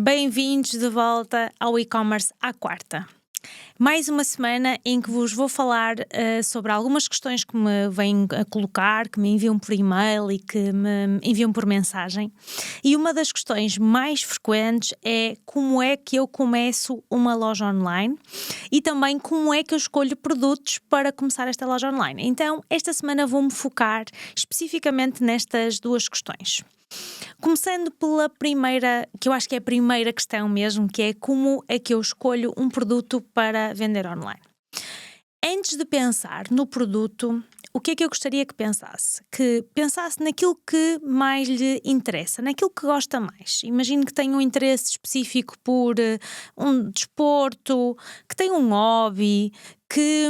Bem-vindos de volta ao e-commerce à quarta. Mais uma semana em que vos vou falar sobre algumas questões que me vêm a colocar, que me enviam por e-mail e que me enviam por mensagem. E uma das questões mais frequentes é como é que eu começo uma loja online e também como é que eu escolho produtos para começar esta loja online. Então, esta semana vou-me focar especificamente nestas duas questões. Começando pela primeira, que eu acho que é a primeira questão mesmo, que é como é que eu escolho um produto para vender online. Antes de pensar no produto, o que é que eu gostaria que pensasse? Que pensasse naquilo que mais lhe interessa, naquilo que gosta mais. Imagino que tenha um interesse específico por um desporto, que tenha um hobby, que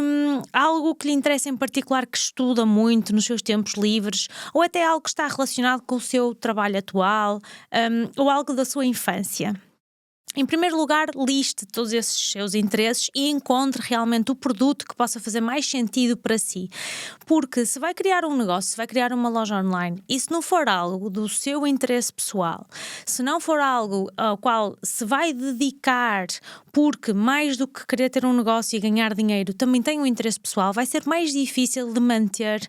algo que lhe interessa em particular, que estuda muito nos seus tempos livres, ou até algo que está relacionado com o seu trabalho atual, ou algo da sua infância. Em primeiro lugar, liste todos esses seus interesses e encontre realmente o produto que possa fazer mais sentido para si. Porque se vai criar um negócio, se vai criar uma loja online e se não for algo do seu interesse pessoal, se não for algo ao qual se vai dedicar, porque mais do que querer ter um negócio e ganhar dinheiro, também tem um interesse pessoal, vai ser mais difícil de manter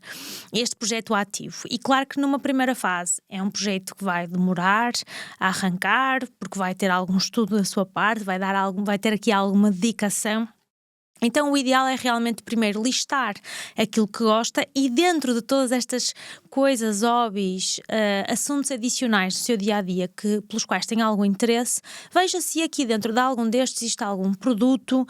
este projeto ativo. E claro que numa primeira fase é um projeto que vai demorar a arrancar, porque vai ter algum estudo da sua parte, vai ter aqui alguma dedicação. Então o ideal é realmente primeiro listar aquilo que gosta e dentro de todas estas coisas, hobbies, assuntos adicionais do seu dia-a-dia pelos quais tem algum interesse, veja se aqui dentro de algum destes existe algum produto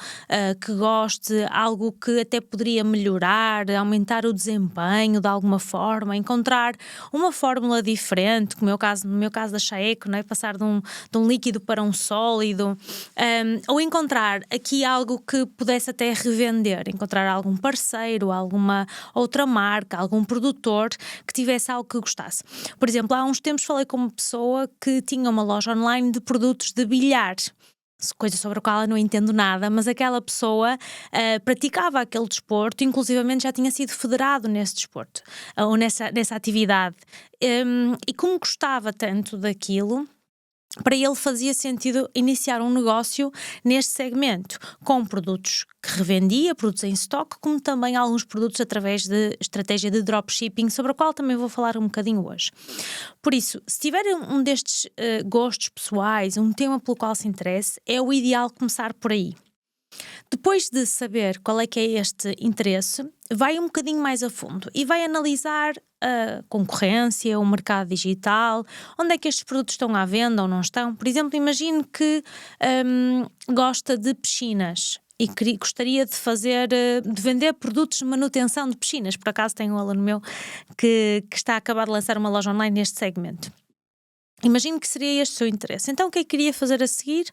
que goste, algo que até poderia melhorar, aumentar o desempenho de alguma forma, encontrar uma fórmula diferente, como no meu caso da Chaeco, não é? Passar de um líquido para um sólido, ou encontrar aqui algo que pudesse até revender, encontrar algum parceiro, alguma outra marca, algum produtor que tivesse algo que gostasse. Por exemplo, há uns tempos falei com uma pessoa que tinha uma loja online de produtos de bilhar, coisa sobre a qual eu não entendo nada, mas aquela pessoa praticava aquele desporto, inclusivamente já tinha sido federado nesse desporto, ou nessa atividade. E como gostava tanto daquilo, para ele fazia sentido iniciar um negócio neste segmento, com produtos que revendia, produtos em stock, como também alguns produtos através de estratégia de dropshipping, sobre a qual também vou falar um bocadinho hoje. Por isso, se tiver um destes gostos pessoais, um tema pelo qual se interesse, é o ideal começar por aí. Depois de saber qual é que é este interesse, vai um bocadinho mais a fundo e vai analisar a concorrência, o mercado digital, onde é que estes produtos estão à venda ou não estão. Por exemplo, imagine que gosta de piscinas e gostaria de vender produtos de manutenção de piscinas. Por acaso tenho um aluno meu que está a acabar de lançar uma loja online neste segmento. Imagino que seria este o seu interesse. Então o que é que queria fazer a seguir?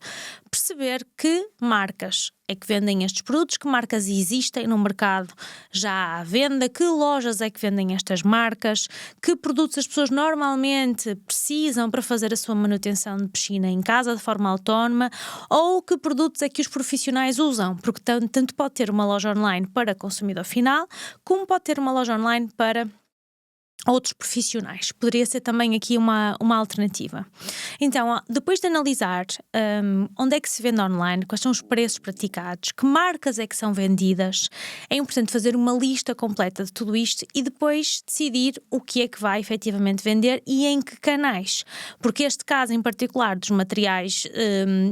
Perceber que marcas é que vendem estes produtos, que marcas existem no mercado já à venda, que lojas é que vendem estas marcas, que produtos as pessoas normalmente precisam para fazer a sua manutenção de piscina em casa de forma autónoma, ou que produtos é que os profissionais usam, porque tanto pode ter uma loja online para consumidor final, como pode ter uma loja online para outros profissionais. Poderia ser também aqui uma alternativa. Então, depois de analisar onde é que se vende online, quais são os preços praticados, que marcas é que são vendidas, é importante fazer uma lista completa de tudo isto e depois decidir o que é que vai efetivamente vender e em que canais. Porque este caso em particular dos materiais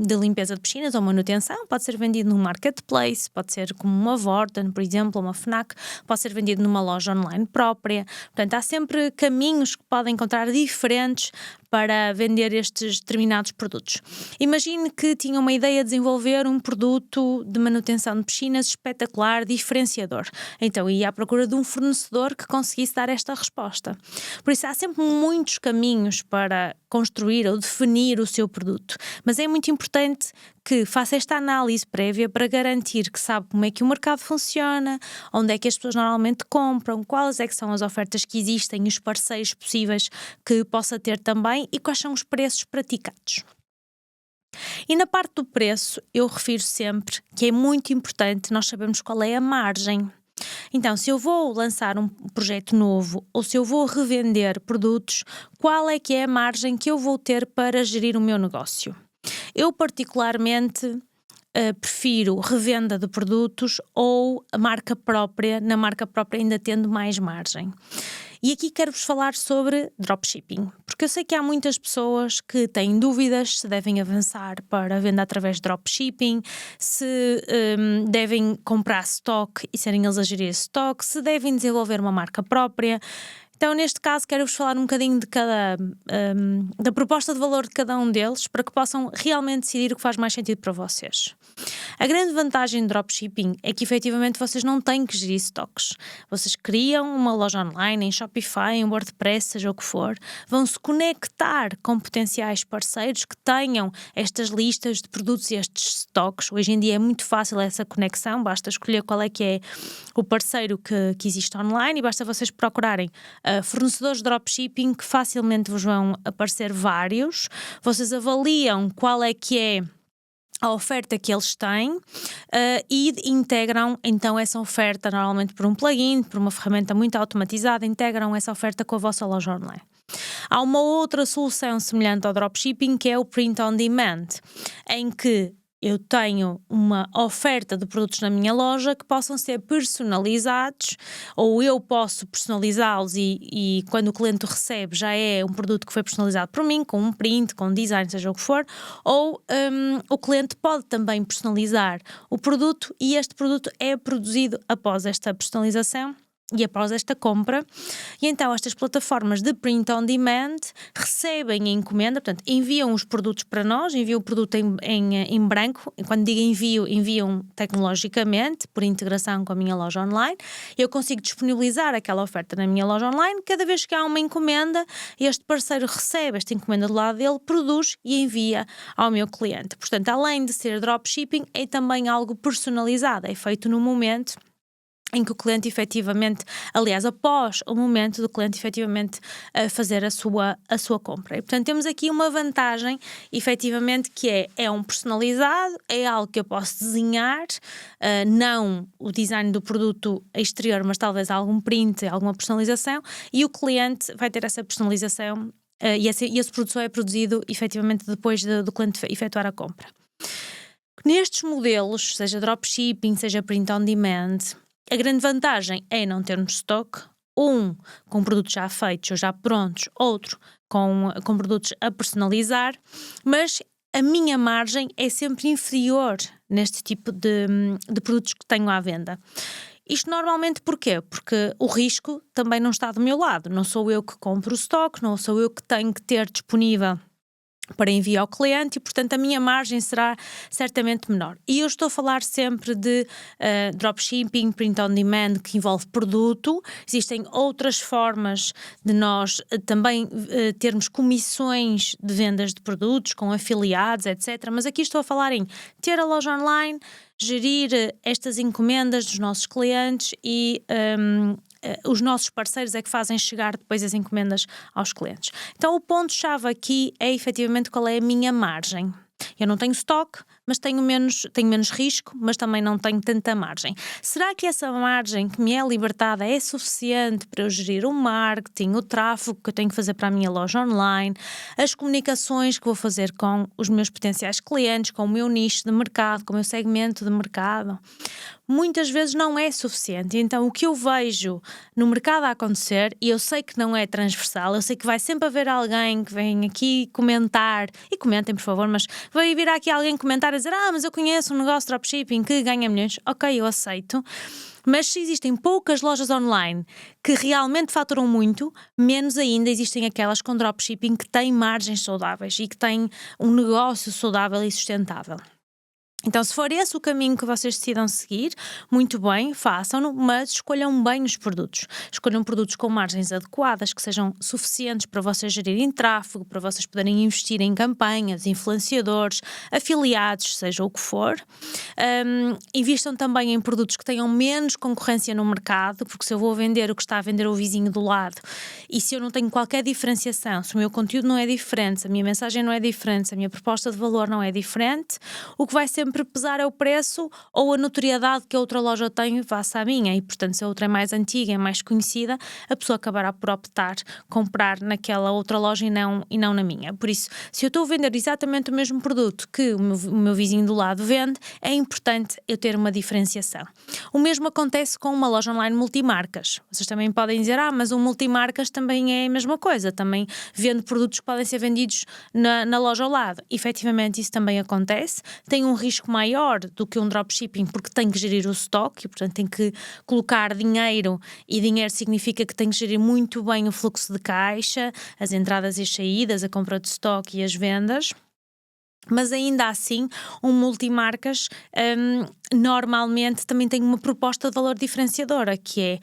de limpeza de piscinas ou manutenção pode ser vendido num marketplace, pode ser como uma Vorten, por exemplo, uma Fnac, pode ser vendido numa loja online própria. Portanto, há sempre caminhos que podem encontrar diferentes para vender estes determinados produtos. Imagine que tinha uma ideia de desenvolver um produto de manutenção de piscinas espetacular, diferenciador. Então ia à procura de um fornecedor que conseguisse dar esta resposta. Por isso há sempre muitos caminhos para construir ou definir o seu produto, mas é muito importante que faça esta análise prévia para garantir que sabe como é que o mercado funciona, onde é que as pessoas normalmente compram, quais é que são as ofertas que existem, os parceiros possíveis que possa ter também e quais são os preços praticados. E na parte do preço, eu refiro sempre que é muito importante nós sabermos qual é a margem. Então, se eu vou lançar um projeto novo ou se eu vou revender produtos, qual é que é a margem que eu vou ter para gerir o meu negócio? Eu particularmente prefiro revenda de produtos ou a marca própria, na marca própria ainda tendo mais margem. E aqui quero-vos falar sobre dropshipping, porque eu sei que há muitas pessoas que têm dúvidas se devem avançar para a venda através de dropshipping, se devem comprar stock e serem eles a gerir esse stock, se devem desenvolver uma marca própria. Então, neste caso, quero-vos falar um bocadinho de da proposta de valor de cada um deles para que possam realmente decidir o que faz mais sentido para vocês. A grande vantagem do dropshipping é que efetivamente vocês não têm que gerir stocks. Vocês criam uma loja online, em Shopify, em WordPress, seja o que for, vão se conectar com potenciais parceiros que tenham estas listas de produtos e estes stocks. Hoje em dia é muito fácil essa conexão, basta escolher qual é que é o parceiro que existe online e basta vocês procurarem fornecedores de dropshipping que facilmente vos vão aparecer vários. Vocês avaliam qual é que é a oferta que eles têm e integram então essa oferta normalmente por um plugin, por uma ferramenta muito automatizada, integram essa oferta com a vossa loja online. Há uma outra solução semelhante ao dropshipping que é o print on demand, em que eu tenho uma oferta de produtos na minha loja que possam ser personalizados, ou eu posso personalizá-los e quando o cliente recebe já é um produto que foi personalizado por mim, com um print, com um design, seja o que for, ou o cliente pode também personalizar o produto e este produto é produzido após esta personalização e após esta compra, e então estas plataformas de print on demand recebem a encomenda, portanto enviam os produtos para nós, enviam o produto em branco, e quando digo enviam tecnologicamente, por integração com a minha loja online, eu consigo disponibilizar aquela oferta na minha loja online, cada vez que há uma encomenda, este parceiro recebe esta encomenda do lado dele, produz e envia ao meu cliente. Portanto, além de ser dropshipping, é também algo personalizado, é feito no momento em que o cliente efetivamente, aliás, após o momento do cliente efetivamente fazer a sua compra. E, portanto, temos aqui uma vantagem, efetivamente, que é um personalizado, é algo que eu posso desenhar, não o design do produto exterior, mas talvez algum print, alguma personalização, e o cliente vai ter essa personalização e esse produto só é produzido efetivamente depois do cliente efetuar a compra. Nestes modelos, seja dropshipping, seja print on demand, a grande vantagem é não termos stock, com produtos já feitos ou já prontos, outro com produtos a personalizar, mas a minha margem é sempre inferior neste tipo de produtos que tenho à venda. Isto normalmente porquê? Porque o risco também não está do meu lado, não sou eu que compro o stock, não sou eu que tenho que ter disponível para envio ao cliente e, portanto, a minha margem será certamente menor. E eu estou a falar sempre de dropshipping, print on demand, que envolve produto. Existem outras formas de nós também termos comissões de vendas de produtos, com afiliados, etc. Mas aqui estou a falar em ter a loja online, gerir estas encomendas dos nossos clientes e os nossos parceiros é que fazem chegar depois as encomendas aos clientes. Então o ponto-chave aqui é efetivamente qual é a minha margem. Eu não tenho stock, mas tenho menos risco, mas também não tenho tanta margem. Será que essa margem que me é libertada é suficiente para eu gerir o marketing, o tráfego que eu tenho que fazer para a minha loja online, as comunicações que vou fazer com os meus potenciais clientes, com o meu nicho de mercado, com o meu segmento de mercado? Muitas vezes não é suficiente. Então o que eu vejo no mercado a acontecer, e eu sei que não é transversal, eu sei que vai sempre haver alguém que vem aqui comentar, e comentem por favor, mas vai vir aqui alguém comentar a dizer: mas eu conheço um negócio de dropshipping que ganha milhões. Ok, eu aceito. Mas se existem poucas lojas online que realmente faturam muito, menos ainda existem aquelas com dropshipping que têm margens saudáveis e que têm um negócio saudável e sustentável. Então, se for esse o caminho que vocês decidam seguir, muito bem, façam-no, mas escolham bem os produtos. Escolham produtos com margens adequadas, que sejam suficientes para vocês gerirem tráfego, para vocês poderem investir em campanhas, influenciadores, afiliados, seja o que for. Investam também em produtos que tenham menos concorrência no mercado, porque se eu vou vender o que está a vender o vizinho do lado e se eu não tenho qualquer diferenciação, se o meu conteúdo não é diferente, se a minha mensagem não é diferente, se a minha proposta de valor não é diferente, o que vai sempre sempre pesar é o preço ou a notoriedade que a outra loja tem face à minha, e portanto se a outra é mais antiga, é mais conhecida, a pessoa acabará por optar comprar naquela outra loja e não na minha. Por isso, se eu estou a vender exatamente o mesmo produto que o meu vizinho do lado vende, é importante eu ter uma diferenciação. O mesmo acontece com uma loja online multimarcas. Vocês também podem dizer, mas um multimarcas também é a mesma coisa, também vende produtos que podem ser vendidos na loja ao lado. Efetivamente isso também acontece, tem um risco maior do que um dropshipping porque tem que gerir o stock e portanto tem que colocar dinheiro, e dinheiro significa que tem que gerir muito bem o fluxo de caixa, as entradas e as saídas, a compra de stock e as vendas. Mas ainda assim, um multimarcas normalmente também tem uma proposta de valor diferenciadora, que é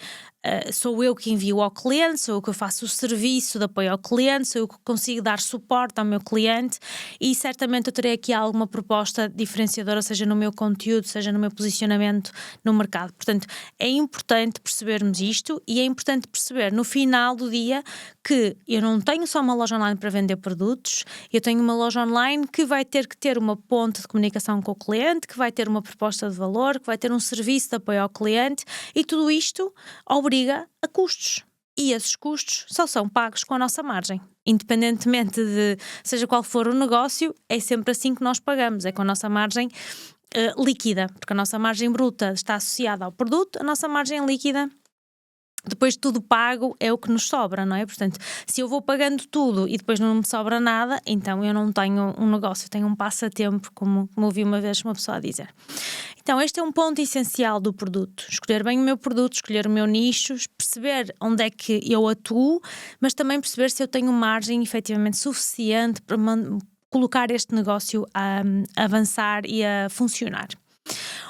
sou eu que envio ao cliente, sou eu que faço o serviço de apoio ao cliente, sou eu que consigo dar suporte ao meu cliente, e certamente eu terei aqui alguma proposta diferenciadora, seja no meu conteúdo, seja no meu posicionamento no mercado. Portanto, é importante percebermos isto, e é importante perceber no final do dia que eu não tenho só uma loja online para vender produtos, eu tenho uma loja online que vai ter que ter uma ponte de comunicação com o cliente, que vai ter uma proposta de valor, que vai ter um serviço de apoio ao cliente, e tudo isto obriga a custos. E esses custos só são pagos com a nossa margem. Independentemente de seja qual for o negócio, é sempre assim que nós pagamos, é com a nossa margem líquida, porque a nossa margem bruta está associada ao produto, a nossa margem líquida, depois de tudo pago, é o que nos sobra, não é? Portanto, se eu vou pagando tudo e depois não me sobra nada, então eu não tenho um negócio, eu tenho um passatempo, como ouvi uma vez uma pessoa dizer. Então, este é um ponto essencial do produto. Escolher bem o meu produto, escolher o meu nicho, perceber onde é que eu atuo, mas também perceber se eu tenho margem efetivamente suficiente para colocar este negócio a avançar e a funcionar.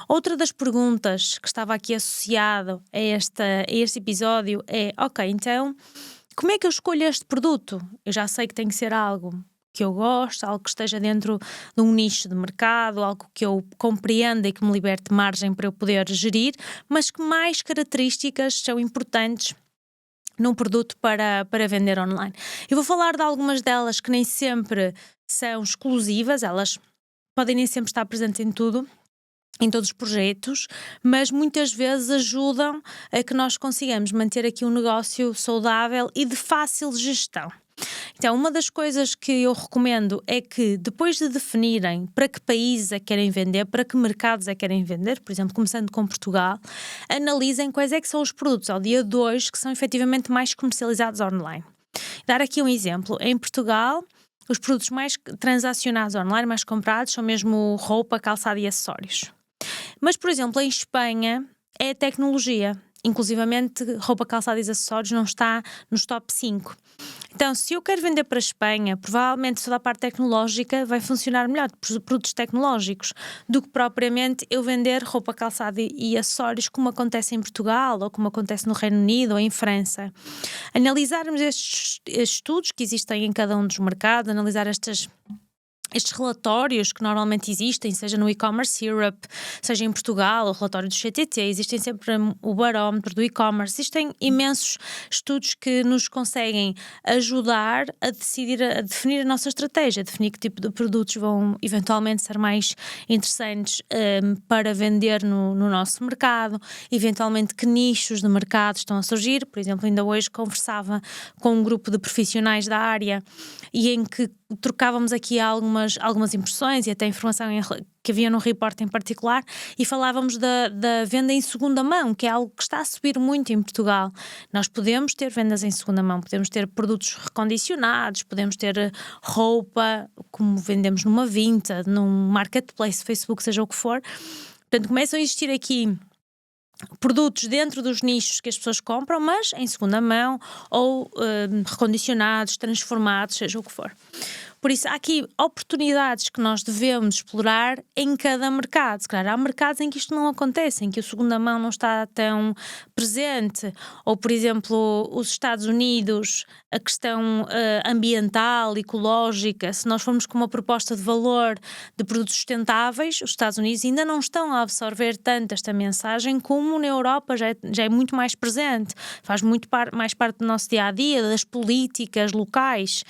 Outra das perguntas que estava aqui associado a este episódio é, então, como é que eu escolho este produto? Eu já sei que tem que ser algo que eu gosto, algo que esteja dentro de um nicho de mercado, algo que eu compreenda e que me liberte margem para eu poder gerir, mas que mais características são importantes num produto para vender online. Eu vou falar de algumas delas que nem sempre são exclusivas, elas podem nem sempre estar presentes em tudo, em todos os projetos, mas muitas vezes ajudam a que nós consigamos manter aqui um negócio saudável e de fácil gestão. Então, uma das coisas que eu recomendo é que, depois de definirem para que países é que querem vender, para que mercados é que querem vender, por exemplo, começando com Portugal, analisem quais é que são os produtos ao dia 2 que são efetivamente mais comercializados online. Dar aqui um exemplo, em Portugal, os produtos mais transacionados online, mais comprados, são mesmo roupa, calçado e acessórios. Mas, por exemplo, em Espanha é a tecnologia. Inclusivamente, roupa, calçado e acessórios não está nos top 5. Então, se eu quero vender para a Espanha, provavelmente toda a parte tecnológica vai funcionar melhor, produtos tecnológicos, do que propriamente eu vender roupa, calçado e acessórios, como acontece em Portugal, ou como acontece no Reino Unido ou em França. Analisarmos estes estudos que existem em cada um dos mercados, analisar estes relatórios que normalmente existem, seja no e-commerce Europe, seja em Portugal, o relatório do CTT, existem sempre o barómetro do e-commerce, existem imensos estudos que nos conseguem ajudar a decidir, a definir a nossa estratégia, a definir que tipo de produtos vão eventualmente ser mais interessantes para vender no nosso mercado, eventualmente que nichos de mercado estão a surgir. Por exemplo, ainda hoje conversava com um grupo de profissionais da área e em que trocávamos aqui algumas impressões e até informação que havia num report em particular, e falávamos da venda em segunda mão, que é algo que está a subir muito em Portugal. Nós podemos ter vendas em segunda mão, podemos ter produtos recondicionados, podemos ter roupa, como vendemos numa Vinted, num marketplace, Facebook, seja o que for. Portanto, começam a existir aqui produtos dentro dos nichos que as pessoas compram, mas em segunda mão ou recondicionados, transformados, seja o que for. Por isso, há aqui oportunidades que nós devemos explorar em cada mercado. Se calhar há mercados em que isto não acontece, em que a segunda mão não está tão presente. Ou, por exemplo, os Estados Unidos, a questão ambiental, ecológica, se nós formos com uma proposta de valor de produtos sustentáveis, os Estados Unidos ainda não estão a absorver tanto esta mensagem como na Europa já é muito mais presente. Faz muito mais parte do nosso dia-a-dia, das políticas locais.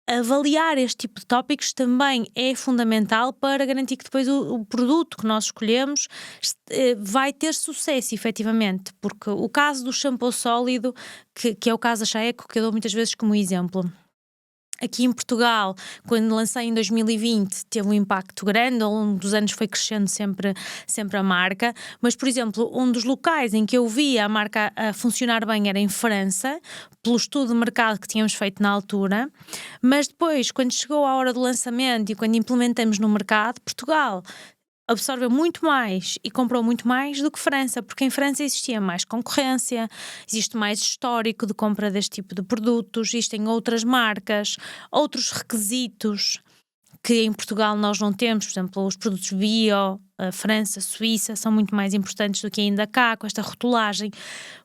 avaliar este tipo de tópicos também é fundamental para garantir que depois o produto que nós escolhemos vai ter sucesso, efetivamente, porque o caso do shampoo sólido, que é o caso da Chaeco, que eu dou muitas vezes como exemplo. Aqui em Portugal, quando lancei em 2020, teve um impacto grande, ao longo dos anos foi crescendo sempre a marca, mas, por exemplo, um dos locais em que eu via a marca a funcionar bem era em França, pelo estudo de mercado que tínhamos feito na altura, mas depois, quando chegou a hora do lançamento e quando implementamos no mercado, Portugal absorveu muito mais e comprou muito mais do que França, porque em França existia mais concorrência, existe mais histórico de compra deste tipo de produtos, existem outras marcas, outros requisitos que em Portugal nós não temos, por exemplo, os produtos bio, a França, a Suíça, são muito mais importantes do que ainda cá, com esta rotulagem.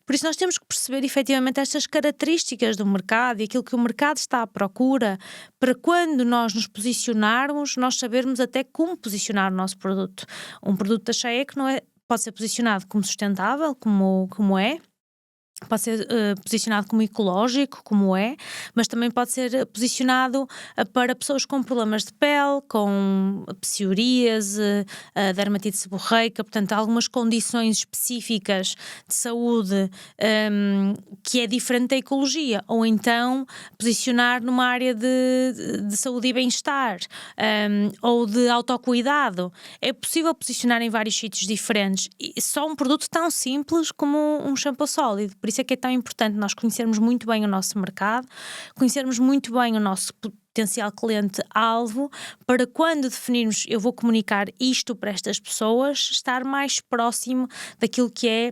Por isso nós temos que perceber efetivamente estas características do mercado e aquilo que o mercado está à procura, para quando nós nos posicionarmos, nós sabermos até como posicionar o nosso produto. Um produto da Chaeco não é, pode ser posicionado como sustentável, como é, pode ser posicionado como ecológico, como é, mas também pode ser posicionado para pessoas com problemas de pele, com psoríase, dermatite seborreica, portanto, algumas condições específicas de saúde que é diferente da ecologia, ou então posicionar numa área de saúde e bem-estar, ou de autocuidado. É possível posicionar em vários sítios diferentes, e só um produto tão simples como um shampoo sólido. Por isso é que é tão importante nós conhecermos muito bem o nosso mercado, conhecermos muito bem o nosso potencial cliente-alvo, para quando definirmos, eu vou comunicar isto para estas pessoas, estar mais próximo daquilo que é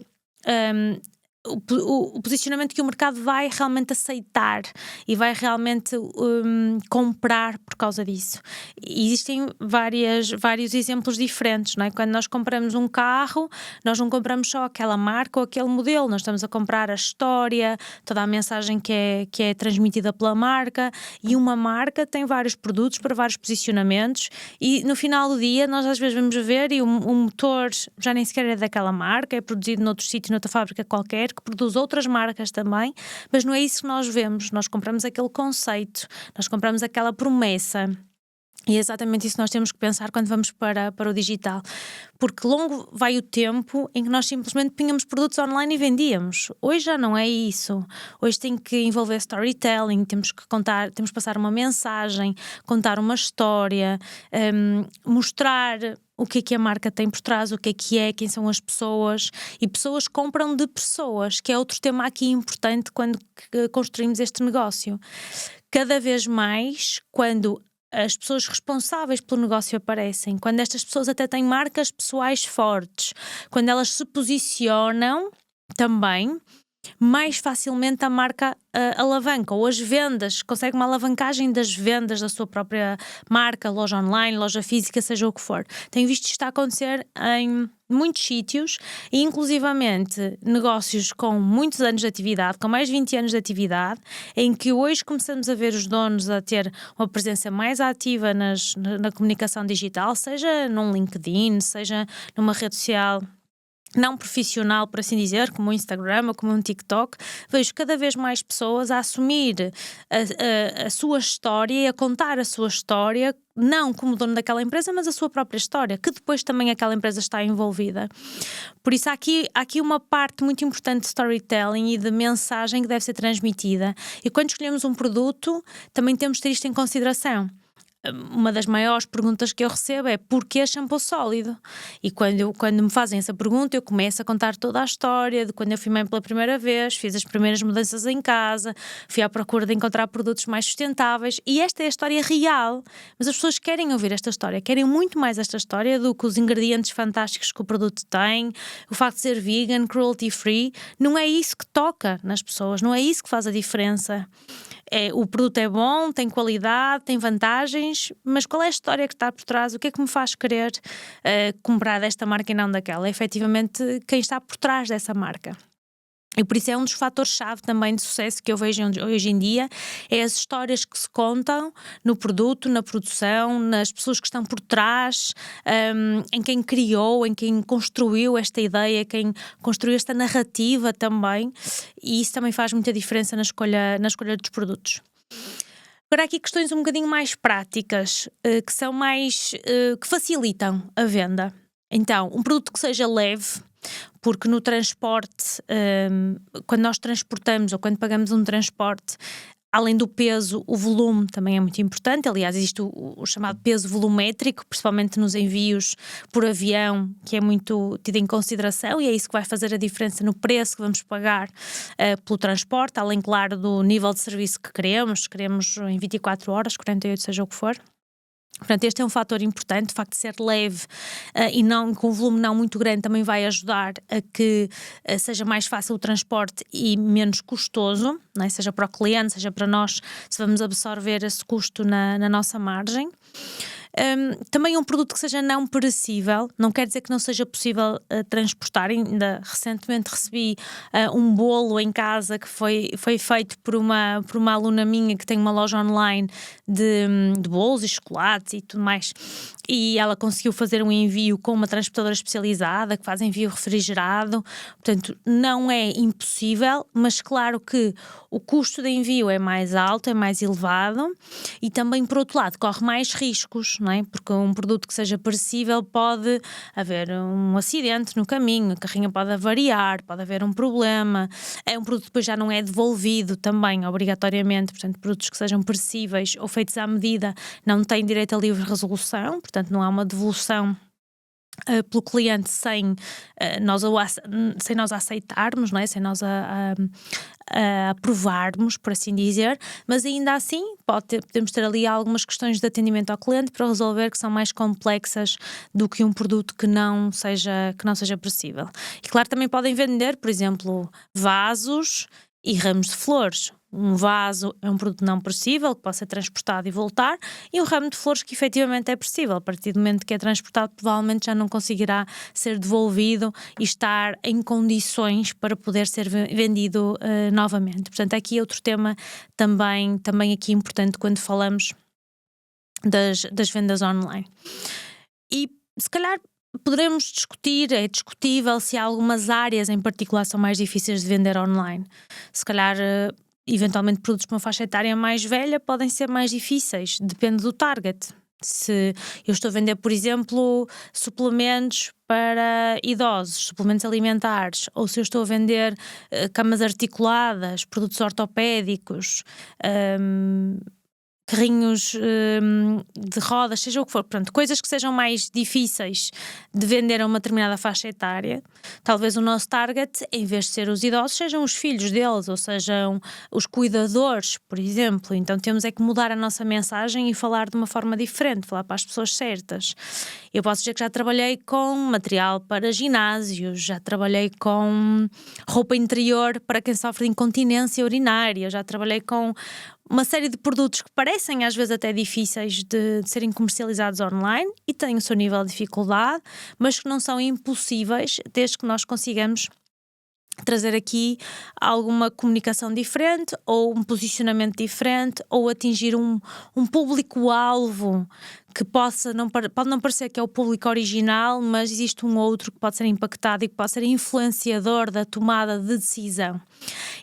o posicionamento que o mercado vai realmente aceitar e vai realmente comprar por causa disso. E existem vários exemplos diferentes, não é? Quando nós compramos um carro, nós não compramos só aquela marca ou aquele modelo, nós estamos a comprar a história, toda a mensagem que é transmitida pela marca, e uma marca tem vários produtos para vários posicionamentos, e no final do dia nós às vezes vamos ver e o motor já nem sequer é daquela marca, é produzido noutro sítio, noutra fábrica qualquer, que produz outras marcas também, mas não é isso que nós vemos. Nós compramos aquele conceito, nós compramos aquela promessa. E é exatamente isso que nós temos que pensar quando vamos para o digital, porque longo vai o tempo em que nós simplesmente punhamos produtos online e vendíamos. Hoje já não é isso. Hoje tem que envolver storytelling, temos que contar, temos que passar uma mensagem, contar uma história, mostrar o que é a marca tem por trás, o que é, quem são as pessoas, e pessoas compram de pessoas, que é outro tema aqui importante quando construímos este negócio. Cada vez mais, quando as pessoas responsáveis pelo negócio aparecem, quando estas pessoas até têm marcas pessoais fortes, quando elas se posicionam também, mais facilmente a marca alavanca, ou as vendas, consegue uma alavancagem das vendas da sua própria marca, loja online, loja física, seja o que for. Tenho visto isto a acontecer em muitos sítios, e inclusivamente negócios com muitos anos de atividade, com mais de 20 anos de atividade, em que hoje começamos a ver os donos a ter uma presença mais ativa na comunicação digital, seja num LinkedIn, seja numa rede social não profissional, por assim dizer, como o Instagram ou como um TikTok. Vejo cada vez mais pessoas a assumir a sua história e a contar a sua história, não como dono daquela empresa, mas a sua própria história, que depois também aquela empresa está envolvida. Por isso há aqui uma parte muito importante de storytelling e de mensagem que deve ser transmitida. E quando escolhemos um produto, também temos de ter isto em consideração. Uma das maiores perguntas que eu recebo é: porquê shampoo sólido? E quando me fazem essa pergunta, eu começo a contar toda a história de quando eu fui mãe pela primeira vez, fiz as primeiras mudanças em casa, fui à procura de encontrar produtos mais sustentáveis, e esta é a história real. Mas as pessoas querem ouvir esta história, querem muito mais esta história do que os ingredientes fantásticos que o produto tem, o facto de ser vegan, cruelty free. Não é isso que toca nas pessoas, não é isso que faz a diferença. O produto é bom, tem qualidade, tem vantagens, mas qual é a história que está por trás? O que é que me faz querer comprar desta marca e não daquela? É efetivamente quem está por trás dessa marca. E por isso é um dos fatores-chave também de sucesso que eu vejo hoje em dia, é as histórias que se contam no produto, na produção, nas pessoas que estão por trás, em quem criou, em quem construiu esta ideia, quem construiu esta narrativa também, e isso também faz muita diferença na escolha dos produtos. Agora há aqui questões um bocadinho mais práticas, que são mais, que facilitam a venda. Então, um produto que seja leve, porque no transporte, quando nós transportamos ou quando pagamos um transporte, além do peso, o volume também é muito importante. Aliás, existe o chamado peso volumétrico, principalmente nos envios por avião, que é muito tido em consideração, e é isso que vai fazer a diferença no preço que vamos pagar pelo transporte, além, claro, do nível de serviço que queremos em 24 horas, 48, seja o que for. Portanto, este é um fator importante. O facto de ser leve e não, com um volume não muito grande, também vai ajudar a que seja mais fácil o transporte e menos custoso, não é? Seja para o cliente, seja para nós, se vamos absorver esse custo na nossa margem. Também um produto que seja não perecível, não quer dizer que não seja possível transportar. Ainda recentemente recebi um bolo em casa que foi feito por uma aluna minha que tem uma loja online de bolos e chocolates e tudo mais, e ela conseguiu fazer um envio com uma transportadora especializada que faz envio refrigerado. Portanto, não é impossível, mas claro que o custo de envio é mais alto, é mais elevado, e também, por outro lado, corre mais riscos, não é? Porque um produto que seja perecível pode haver um acidente no caminho, a carrinha pode avariar, pode haver um problema, um produto que depois já não é devolvido também, obrigatoriamente. Portanto, produtos que sejam perecíveis ou feitos à medida não têm direito a livre resolução, portanto não há uma devolução pelo cliente sem nós aceitarmos, não é? Sem nós aprovarmos, por assim dizer, mas ainda assim podemos ter ali algumas questões de atendimento ao cliente para resolver que são mais complexas do que um produto que não seja perecível. E claro, também podem vender, por exemplo, vasos e ramos de flores. Um vaso é um produto não perecível que pode ser transportado e voltar, e um ramo de flores que efetivamente é perecível. A partir do momento que é transportado, provavelmente já não conseguirá ser devolvido e estar em condições para poder ser vendido novamente. Portanto, aqui é outro tema também aqui importante quando falamos das vendas online. E se calhar poderemos discutir, é discutível se há algumas áreas em particular são mais difíceis de vender online. Se calhar eventualmente produtos para uma faixa etária mais velha podem ser mais difíceis, depende do target. Se eu estou a vender, por exemplo, suplementos para idosos, suplementos alimentares, ou se eu estou a vender camas articuladas, produtos ortopédicos, carrinhos de rodas, seja o que for, portanto, coisas que sejam mais difíceis de vender a uma determinada faixa etária, talvez o nosso target, em vez de ser os idosos, sejam os filhos deles, ou sejam os cuidadores, por exemplo. Então temos é que mudar a nossa mensagem e falar de uma forma diferente, falar para as pessoas certas. Eu posso dizer que já trabalhei com material para ginásios, já trabalhei com roupa interior para quem sofre de incontinência urinária, já trabalhei com uma série de produtos que parecem às vezes até difíceis de serem comercializados online e têm o seu nível de dificuldade, mas que não são impossíveis desde que nós consigamos trazer aqui alguma comunicação diferente ou um posicionamento diferente ou atingir um público-alvo que pode não parecer que é o público original, mas existe um outro que pode ser impactado e que pode ser influenciador da tomada de decisão.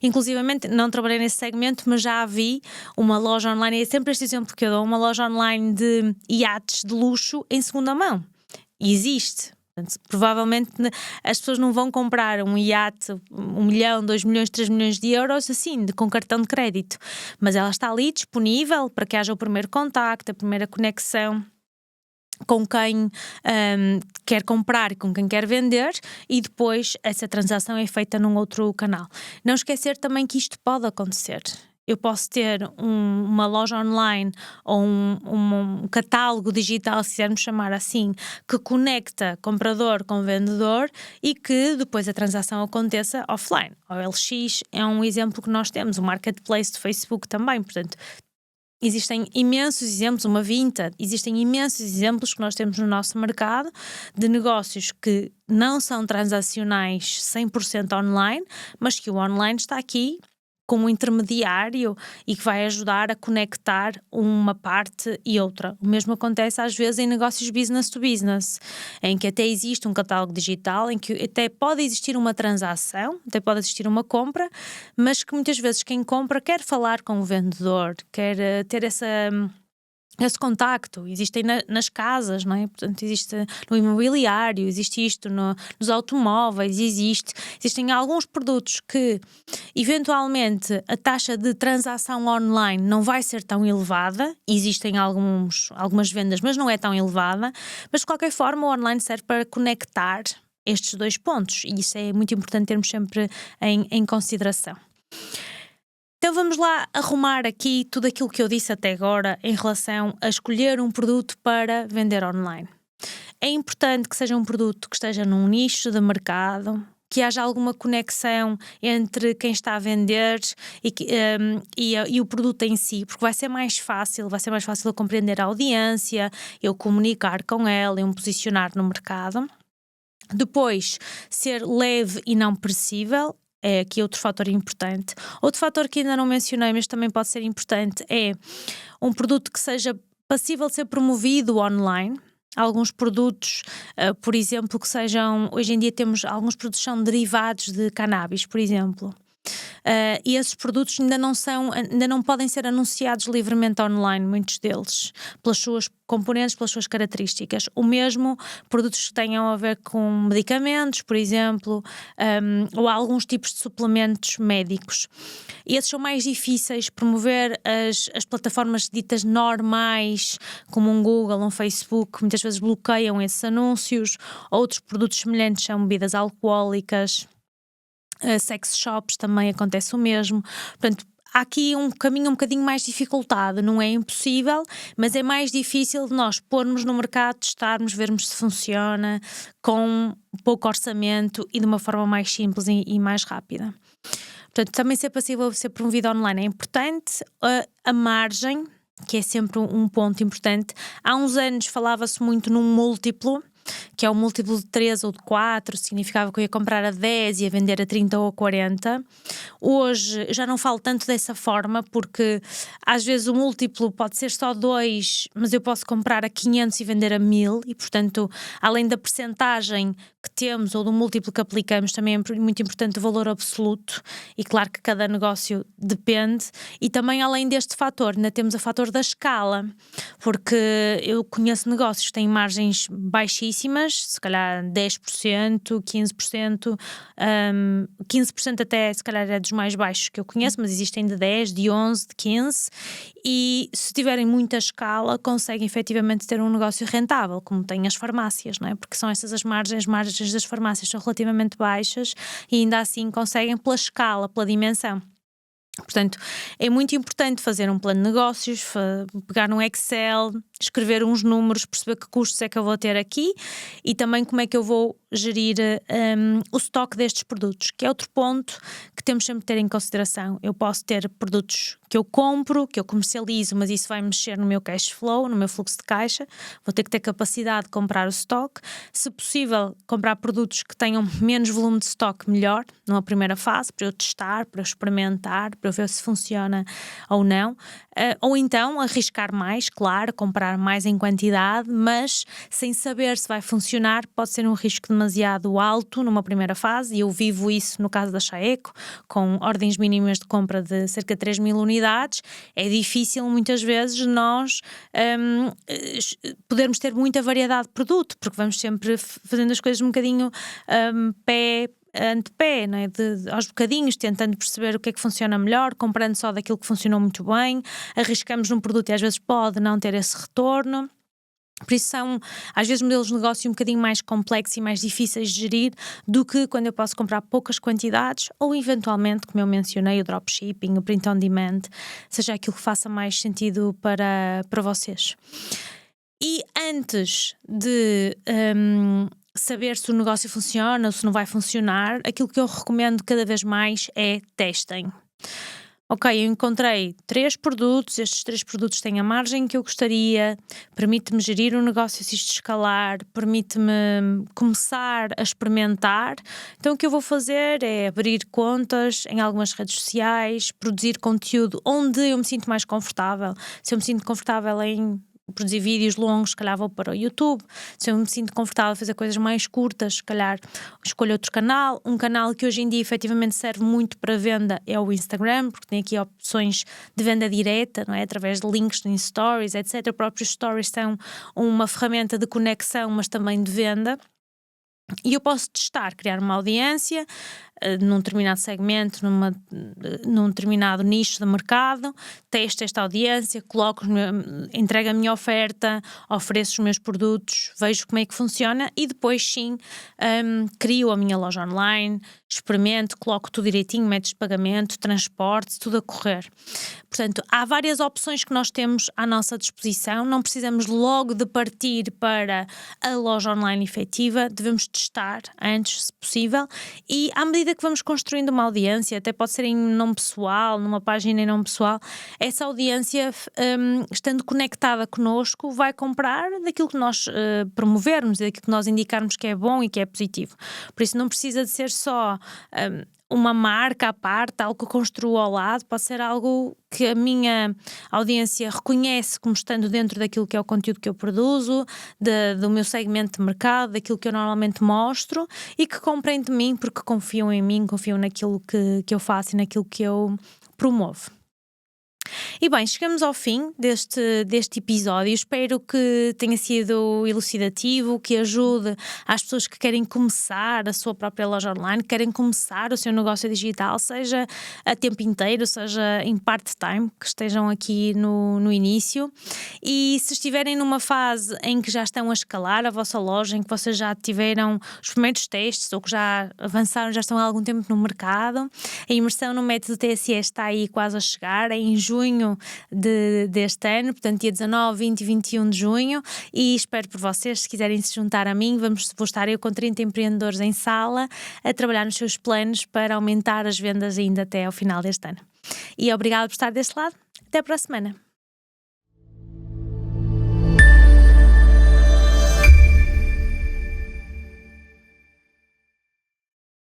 Inclusivamente, não trabalhei nesse segmento, mas já vi uma loja online, e é sempre este exemplo que eu dou, uma loja online de iates de luxo em segunda mão. E existe. Portanto, provavelmente as pessoas não vão comprar um iate 1 milhão, 2 milhões, 3 milhões de euros assim, com cartão de crédito, mas ela está ali disponível para que haja o primeiro contacto, a primeira conexão com quem quer comprar e com quem quer vender, e depois essa transação é feita num outro canal. Não esquecer também que isto pode acontecer. Eu posso ter uma loja online ou um catálogo digital, se quisermos chamar assim, que conecta comprador com vendedor e que depois a transação aconteça offline. O OLX é um exemplo que nós temos, o marketplace do Facebook também. Portanto, existem imensos exemplos, uma Vinted, existem imensos exemplos que nós temos no nosso mercado de negócios que não são transacionais 100% online, mas que o online está aqui como intermediário e que vai ajudar a conectar uma parte e outra. O mesmo acontece às vezes em negócios business to business, em que até existe um catálogo digital, em que até pode existir uma transação, até pode existir uma compra, mas que muitas vezes quem compra quer falar com o vendedor, quer ter esse contacto. Existem nas casas, não é? Portanto, existe no imobiliário, existe isto nos automóveis, existem alguns produtos que eventualmente a taxa de transação online não vai ser tão elevada, existem algumas vendas, mas não é tão elevada, mas de qualquer forma o online serve para conectar estes dois pontos e isso é muito importante termos sempre em consideração. Então vamos lá arrumar aqui tudo aquilo que eu disse até agora em relação a escolher um produto para vender online. É importante que seja um produto que esteja num nicho de mercado, que haja alguma conexão entre quem está a vender e o produto em si, porque vai ser mais fácil eu compreender a audiência, eu comunicar com ela, eu me posicionar no mercado. Depois, ser leve e não perecível. É aqui outro fator importante. Outro fator que ainda não mencionei, mas também pode ser importante, é um produto que seja passível de ser promovido online. Alguns produtos, por exemplo, que sejam... Hoje em dia temos alguns produtos que são derivados de cannabis, por exemplo. E esses produtos ainda não podem ser anunciados livremente online, muitos deles, pelas suas componentes, pelas suas características. O mesmo produtos que tenham a ver com medicamentos, por exemplo, ou alguns tipos de suplementos médicos. E esses são mais difíceis. Promover as plataformas ditas normais, como um Google, um Facebook, muitas vezes bloqueiam esses anúncios. Outros produtos semelhantes são bebidas alcoólicas. Sex shops também acontece o mesmo. Portanto, há aqui um caminho um bocadinho mais dificultado. Não é impossível, mas é mais difícil de nós pormos no mercado, testarmos, vermos se funciona com pouco orçamento e de uma forma mais simples e mais rápida. Portanto, também ser passível de ser promovido online é importante. A margem, que é sempre um ponto importante. Há uns anos falava-se muito num múltiplo, que é um múltiplo de 3 ou de 4, significava que eu ia comprar a 10 e ia vender a 30 ou a 40. Hoje já não falo tanto dessa forma, porque às vezes o múltiplo pode ser só 2, mas eu posso comprar a 500 e vender a 1000 e, portanto, além da percentagem que temos ou do múltiplo que aplicamos, também é muito importante o valor absoluto e claro que cada negócio depende. E também além deste fator, ainda temos o fator da escala, porque eu conheço negócios que têm margens baixíssimas, se calhar 10%, 15%, 15% até se calhar é dos mais baixos que eu conheço, mas existem de 10, de 11, de 15 e se tiverem muita escala conseguem efetivamente ter um negócio rentável, como têm as farmácias, não é? Porque são essas as margens das farmácias são relativamente baixas e ainda assim conseguem pela escala, pela dimensão. Portanto, é muito importante fazer um plano de negócios, pegar num Excel, escrever uns números, perceber que custos é que eu vou ter aqui e também como é que eu vou gerir o estoque destes produtos, que é outro ponto que temos sempre de ter em consideração. Eu posso ter produtos que eu compro, que eu comercializo, mas isso vai mexer no meu cash flow, no meu fluxo de caixa, vou ter que ter capacidade de comprar o estoque. Se possível, comprar produtos que tenham menos volume de estoque, melhor, numa primeira fase, para eu testar, para eu experimentar, para eu ver se funciona ou não. Ou então arriscar mais, claro, comprar mais em quantidade, mas sem saber se vai funcionar, pode ser um risco demasiado alto numa primeira fase, e eu vivo isso no caso da Chaeco, com ordens mínimas de compra de cerca de 3.000 unidades. É difícil muitas vezes nós podermos ter muita variedade de produto, porque vamos sempre fazendo as coisas um bocadinho antepé, não é? Aos bocadinhos, tentando perceber o que é que funciona melhor, comprando só daquilo que funcionou muito bem, arriscamos num produto e às vezes pode não ter esse retorno. Por isso são, às vezes, modelos de negócio um bocadinho mais complexos e mais difíceis de gerir do que quando eu posso comprar poucas quantidades ou, eventualmente, como eu mencionei, o dropshipping, o print on demand, seja aquilo que faça mais sentido para vocês. E antes de saber se o negócio funciona ou se não vai funcionar, aquilo que eu recomendo cada vez mais é testem. ok, eu encontrei 3 produtos, estes 3 produtos têm a margem que eu gostaria, permite-me gerir o negócio se isto escalar, permite-me começar a experimentar. Então o que eu vou fazer é abrir contas em algumas redes sociais, produzir conteúdo onde eu me sinto mais confortável. Se eu me sinto confortável em produzir vídeos longos, se calhar vou para o YouTube. Se eu me sinto confortável a fazer coisas mais curtas, se calhar escolho outro canal. Um canal que hoje em dia efetivamente serve muito para venda é o Instagram, porque tem aqui opções de venda direta, não é? Através de links em stories, etc. Os próprios stories são uma ferramenta de conexão, mas também de venda. E eu posso testar, criar uma audiência num determinado segmento, num determinado nicho de mercado, testo esta audiência, entrego a minha oferta, ofereço os meus produtos, vejo como é que funciona e depois sim crio a minha loja online, experimento, coloco tudo direitinho, métodos de pagamento, transporte, tudo a correr. Portanto, há várias opções que nós temos à nossa disposição, não precisamos logo de partir para a loja online efetiva, devemos testar antes, se possível, e à medida que vamos construindo uma audiência, até pode ser em nome pessoal, numa página em nome pessoal, essa audiência, estando conectada connosco, vai comprar daquilo que nós promovermos, daquilo que nós indicarmos que é bom e que é positivo. Por isso não precisa de ser só uma marca à parte, algo que eu construo ao lado, pode ser algo que a minha audiência reconhece como estando dentro daquilo que é o conteúdo que eu produzo, do meu segmento de mercado, daquilo que eu normalmente mostro e que comprem de mim porque confiam em mim, confiam naquilo que eu faço e naquilo que eu promovo. E bem, chegamos ao fim deste episódio. Espero que tenha sido elucidativo, que ajude às pessoas que querem começar a sua própria loja online, que querem começar o seu negócio digital, seja a tempo inteiro, seja em part-time, que estejam aqui no início. E se estiverem numa fase em que já estão a escalar a vossa loja, em que vocês já tiveram os primeiros testes ou que já avançaram, já estão há algum tempo no mercado, a imersão no método TSE está aí quase a chegar, é em junho deste ano, portanto dia 19, 20 e 21 de junho, e espero por vocês, se quiserem se juntar a mim, vou estar eu com 30 empreendedores em sala a trabalhar nos seus planos para aumentar as vendas ainda até ao final deste ano. E obrigada por estar deste lado, até para a semana.